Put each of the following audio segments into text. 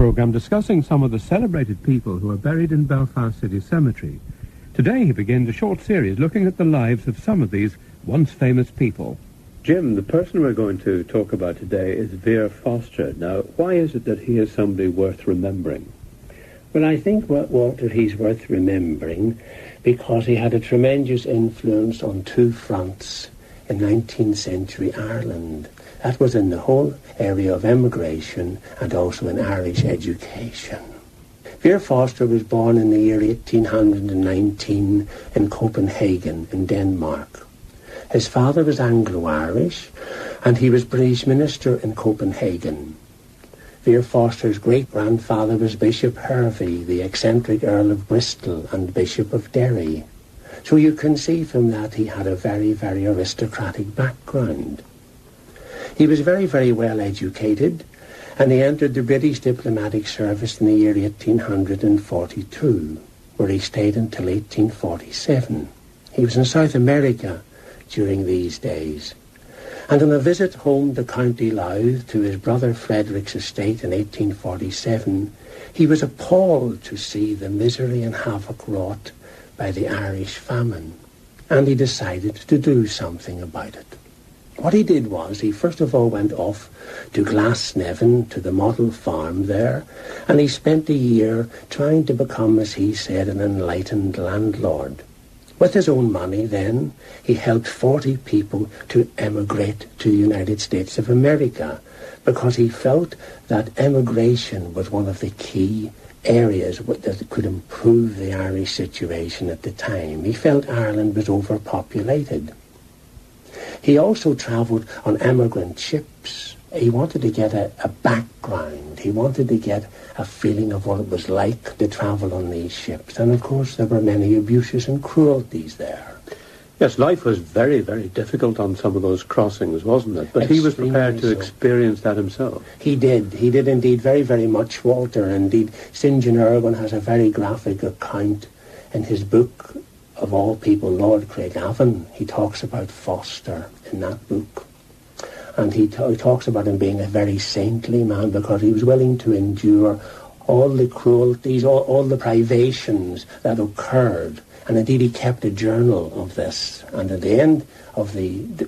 programme discussing some of the celebrated people who are buried in Belfast City Cemetery. Today he begins a short series looking at the lives of some of these once famous people. Jim, the person we're going to talk about today is Vere Foster. Now, why is it that he is somebody worth remembering? Well, I think, Walter, he's worth remembering because he had a tremendous influence on two fronts in 19th century Ireland. That was in the whole area of emigration and also in Irish education. Vere Foster was born in the year 1819 in Copenhagen in Denmark. His father was Anglo-Irish and he was British minister in Copenhagen. Vere Foster's great-grandfather was Bishop Hervey, the eccentric Earl of Bristol and Bishop of Derry. So you can see from that he had a very, very aristocratic background. He was very, very well educated and he entered the British diplomatic service in the year 1842, where he stayed until 1847. He was in South America during these days. And on a visit home to County Louth to his brother Frederick's estate in 1847, he was appalled to see the misery and havoc wrought by the Irish famine, and he decided to do something about it. What he did was, he first of all went off to Glasnevin, to the model farm there, and he spent a year trying to become, as he said, an enlightened landlord. With his own money then, he helped 40 people to emigrate to the United States of America because he felt that emigration was one of the key areas that could improve the Irish situation at the time. He felt Ireland was overpopulated. He also travelled on emigrant ships. He wanted to get a background. He wanted to get a feeling of what it was like to travel on these ships. And of course there were many abuses and cruelties there. Yes, life was very, very difficult on some of those crossings, wasn't it? But he was prepared to experience that himself. He did indeed very, very much, Walter. Indeed, St. John Erwin has a very graphic account in his book, of all people, Lord Craigavon. He talks about Foster in that book. And he talks about him being a very saintly man because he was willing to endure all the cruelties, all the privations that occurred. And indeed he kept a journal of this. And at the end of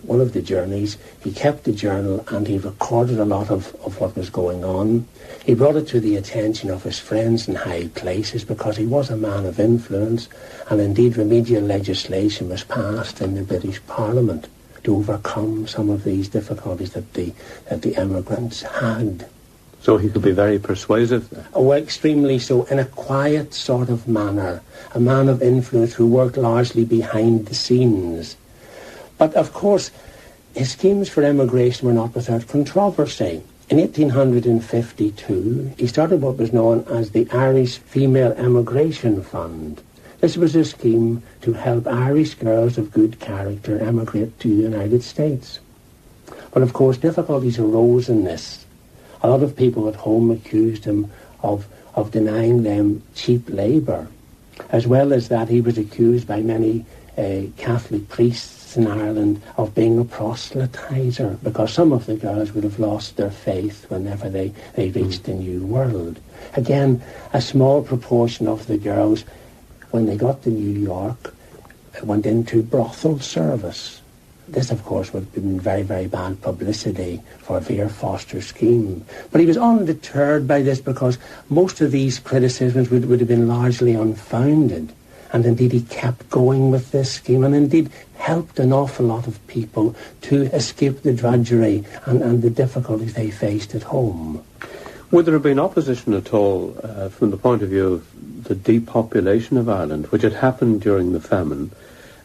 one of the journeys, he kept the journal and he recorded a lot of what was going on. He brought it to the attention of his friends in high places because he was a man of influence. And indeed remedial legislation was passed in the British Parliament to overcome some of these difficulties that the emigrants had. So he could be very persuasive then? Oh, extremely so, in a quiet sort of manner. A man of influence who worked largely behind the scenes. But of course, his schemes for emigration were not without controversy. In 1852, he started what was known as the Irish Female Emigration Fund. This was a scheme to help Irish girls of good character emigrate to the United States. But of course, difficulties arose in this. A lot of people at home accused him of denying them cheap labour. As well as that, he was accused by many Catholic priests in Ireland of being a proselytizer, because some of the girls would have lost their faith whenever they reached the New World. Again, a small proportion of the girls, when they got to New York, went into brothel service. This, of course, would have been very, very bad publicity for Vere Foster's scheme. But he was undeterred by this because most of these criticisms would have been largely unfounded. And indeed he kept going with this scheme and indeed helped an awful lot of people to escape the drudgery and the difficulties they faced at home. Would there have been opposition at all from the point of view of the depopulation of Ireland, which had happened during the famine?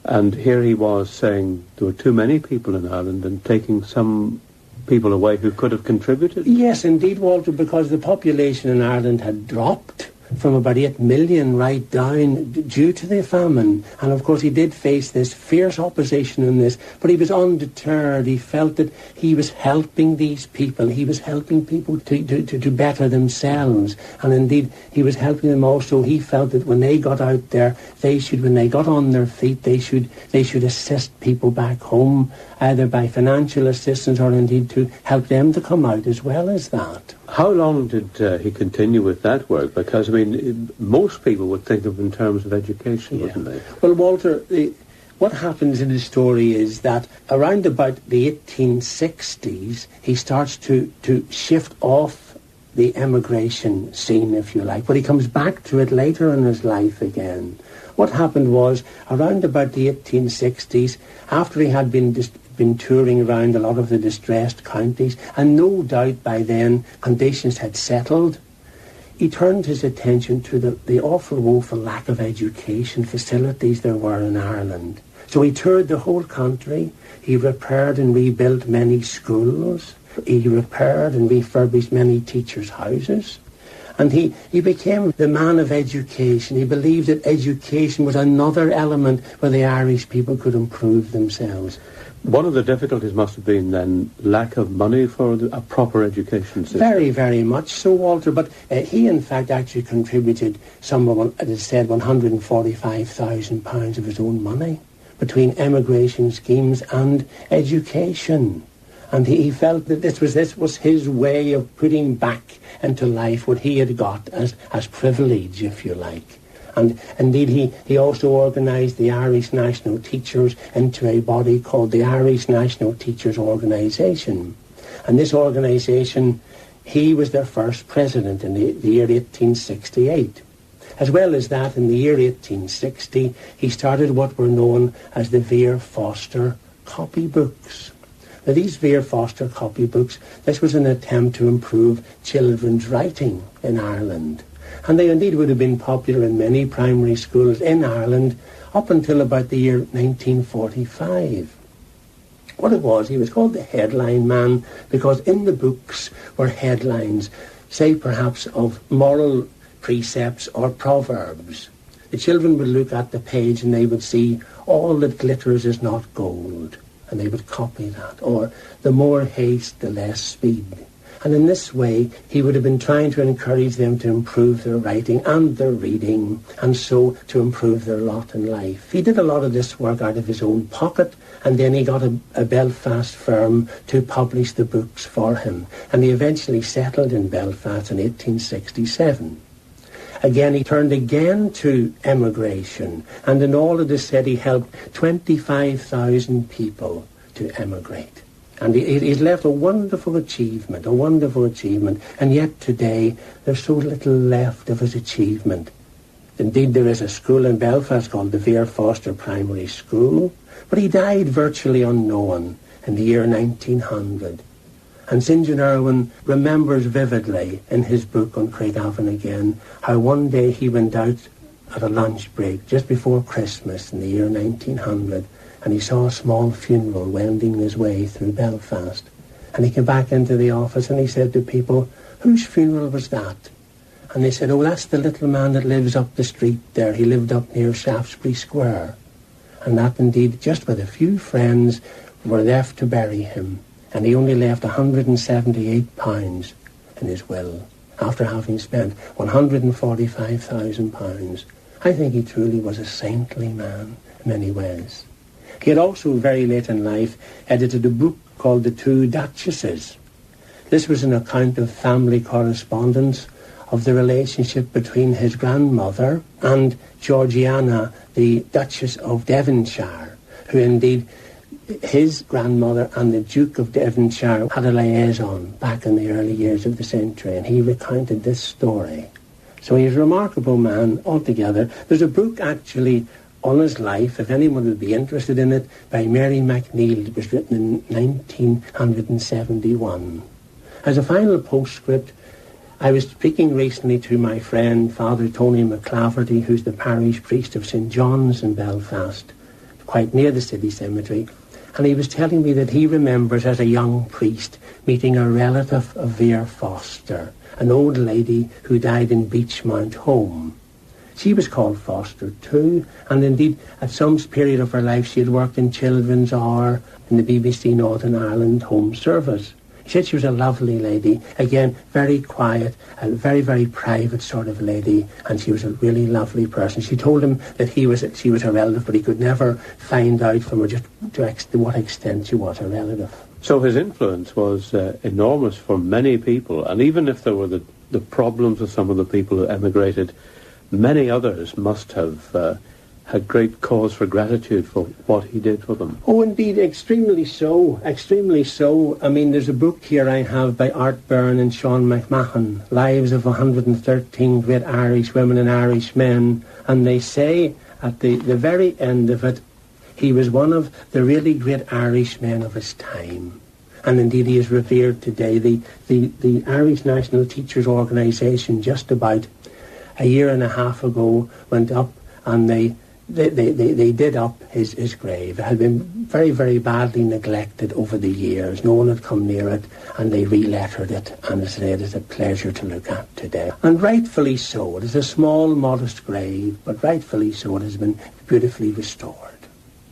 And here he was saying there were too many people in Ireland and taking some people away who could have contributed? Yes, indeed, Walter, because the population in Ireland had dropped from about 8 million right down due to the famine. And of course he did face this fierce opposition in this, but he was undeterred. He felt that he was helping these people. He was helping people to better themselves. And indeed he was helping them also. He felt that when they got out there, when they got on their feet, they should assist people back home, either by financial assistance or indeed to help them to come out as well as that. How long did he continue with that work? Because, I mean, most people would think of in terms of education, wouldn't they? Well, Walter, what happens in his story is that around about the 1860s, he starts to shift off the emigration scene, if you like, but he comes back to it later in his life again. What happened was, around about the 1860s, after he had been touring around a lot of the distressed counties, and no doubt by then conditions had settled, he turned his attention to the awful woeful lack of education facilities there were in Ireland. So he toured the whole country. He repaired and rebuilt many schools. He repaired and refurbished many teachers' houses. And he became the man of education. He believed that education was another element where the Irish people could improve themselves. One of the difficulties must have been then lack of money for a proper education system. Very, very much so, Walter. But he, in fact, actually contributed some of, as I said, £145,000 of his own money between emigration schemes and education. And he felt that this was his way of putting back into life what he had got as privilege, if you like. And indeed, he also organised the Irish National Teachers into a body called the Irish National Teachers Organisation. And this organisation, he was their first president in the year 1868. As well as that, in the year 1860, he started what were known as the Vere Foster copybooks. Now, these Vere Foster copybooks, this was an attempt to improve children's writing in Ireland. And they indeed would have been popular in many primary schools in Ireland up until about the year 1945. What it was, he was called the headline man because in the books were headlines, say perhaps of moral precepts or proverbs. The children would look at the page and they would see, all that glitters is not gold. And they would copy that. Or, the more haste, the less speed. And in this way, he would have been trying to encourage them to improve their writing and their reading, and so to improve their lot in life. He did a lot of this work out of his own pocket, and then he got a Belfast firm to publish the books for him. And he eventually settled in Belfast in 1867. Again, he turned again to emigration, and in all of this said he helped 25,000 people to emigrate. And he's left a wonderful achievement, and yet today there's so little left of his achievement. Indeed, there is a school in Belfast called the Vere Foster Primary School, but he died virtually unknown in the year 1900. And St. John Irwin remembers vividly in his book on Craigavon again how one day he went out at a lunch break just before Christmas in the year 1900, and he saw a small funeral wending his way through Belfast. And he came back into the office and he said to people, "Whose funeral was that?" And they said, "Oh, that's the little man that lives up the street there. He lived up near Shaftesbury Square." And that indeed, just with a few friends, were left to bury him. And he only left £178 in his will, after having spent £145,000. I think he truly was a saintly man in many ways. He had also, very late in life, edited a book called The Two Duchesses. This was an account of family correspondence of the relationship between his grandmother and Georgiana, the Duchess of Devonshire, who indeed, his grandmother and the Duke of Devonshire had a liaison back in the early years of the century, and he recounted this story. So he's a remarkable man altogether. There's a book actually on his life, if anyone would be interested in it, by Mary MacNeil. It was written in 1971. As a final postscript, I was speaking recently to my friend, Father Tony McClafferty, who's the parish priest of St. John's in Belfast, quite near the city cemetery, and he was telling me that he remembers as a young priest meeting a relative of Vere Foster, an old lady who died in Beechmount Home. She was called Foster too, and indeed at some period of her life she had worked in Children's Hour in the BBC Northern Ireland Home Service. She said she was a lovely lady, again, very quiet, a very, very private sort of lady, and she was a really lovely person. She told him that she was her relative, but he could never find out from her just to what extent she was her relative. So his influence was enormous for many people, and even if there were the problems with some of the people who emigrated, many others must have had great cause for gratitude for what he did for them. Oh, indeed, extremely so, extremely so. I mean, there's a book here I have by Art Byrne and Sean McMahon, Lives of 113 Great Irish Women and Irish Men, and they say at the very end of it, he was one of the really great Irish men of his time. And indeed he is revered today. The Irish National Teachers Organisation just about a year and a half ago went up and they did up his grave. It had been very, very badly neglected over the years. No one had come near it, and they re-lettered it, and it is a pleasure to look at today. And rightfully so. It is a small, modest grave, but rightfully so it has been beautifully restored.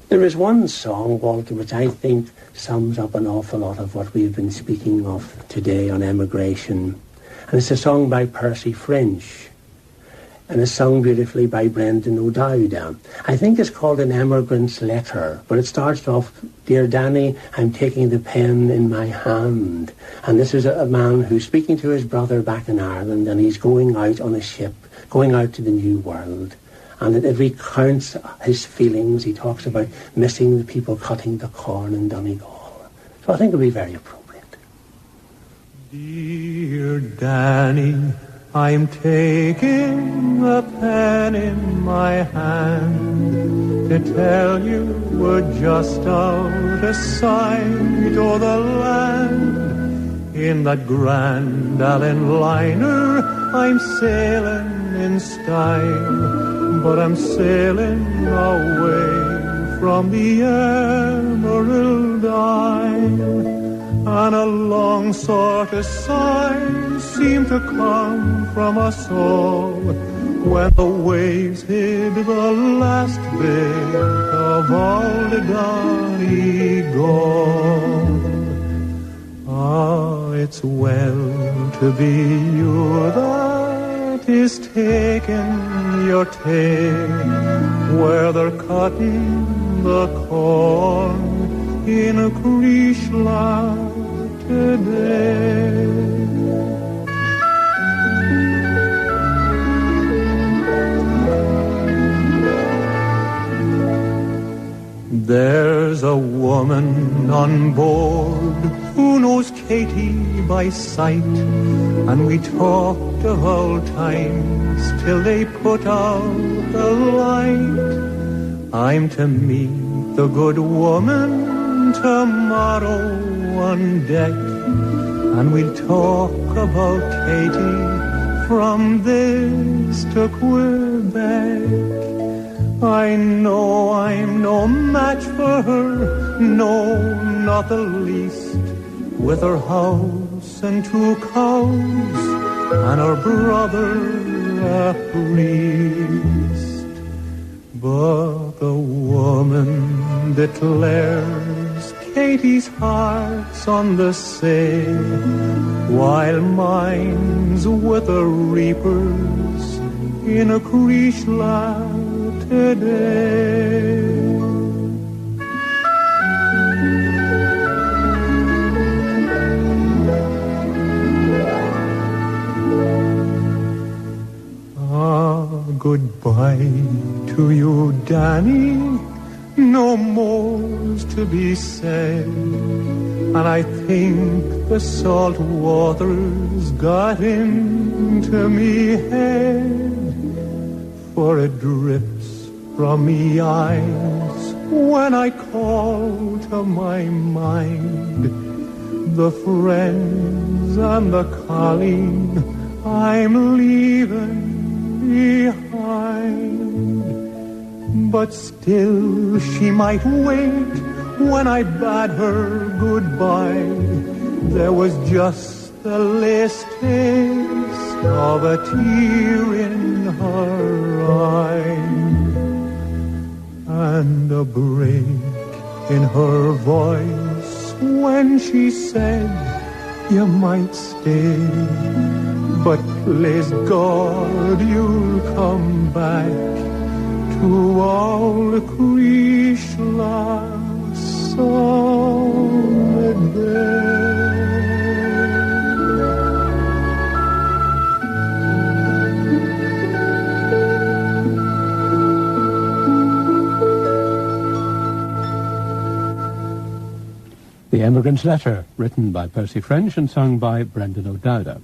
There is one song, Walter, which I think sums up an awful lot of what we've been speaking of today on emigration. And it's a song by Percy French. And it's sung beautifully by Brendan O'Dowd. I think it's called An Emigrant's Letter, but it starts off, Dear Danny, I'm taking the pen in my hand. And this is a man who's speaking to his brother back in Ireland, and he's going out on a ship, going out to the new world. And it recounts his feelings. He talks about missing the people cutting the corn in Donegal. So I think it would be very appropriate. Dear Danny, I'm taking a pen in my hand to tell you we're just out of sight o'er the land. In that grand Allen liner I'm sailing in style, but I'm sailing away from the Emerald Isle. And a long sort of sigh seemed to come from us all when the waves hid the last bit of old Donegal. Ah, it's well to be you that is taking your tale where they're cutting the corn in a Creeshla today. There's a woman on board who knows Katie by sight, and we talked of old times till they put out the light. I'm to meet the good woman tomorrow on deck, and we'll talk about Katie from this to Quebec. I know I'm no match for her, no, not the least, with her house and 2 cows and her brother a priest. But the woman declares Katie's heart's on the sail, while mine's with the reapers in a Creeshla today. Ah, goodbye to you, Danny. No more's to be said, and I think the salt water's got into me head, for it drips from me eyes when I call to my mind the friends and the calling I'm leaving behind. But still she might wait when I bade her goodbye. There was just the least taste of a tear in her eye, and a break in her voice when she said, you might stay, but please God you'll come back to all the Krishna someday. The Emigrant's Letter, written by Percy French and sung by Brendan O'Dowda.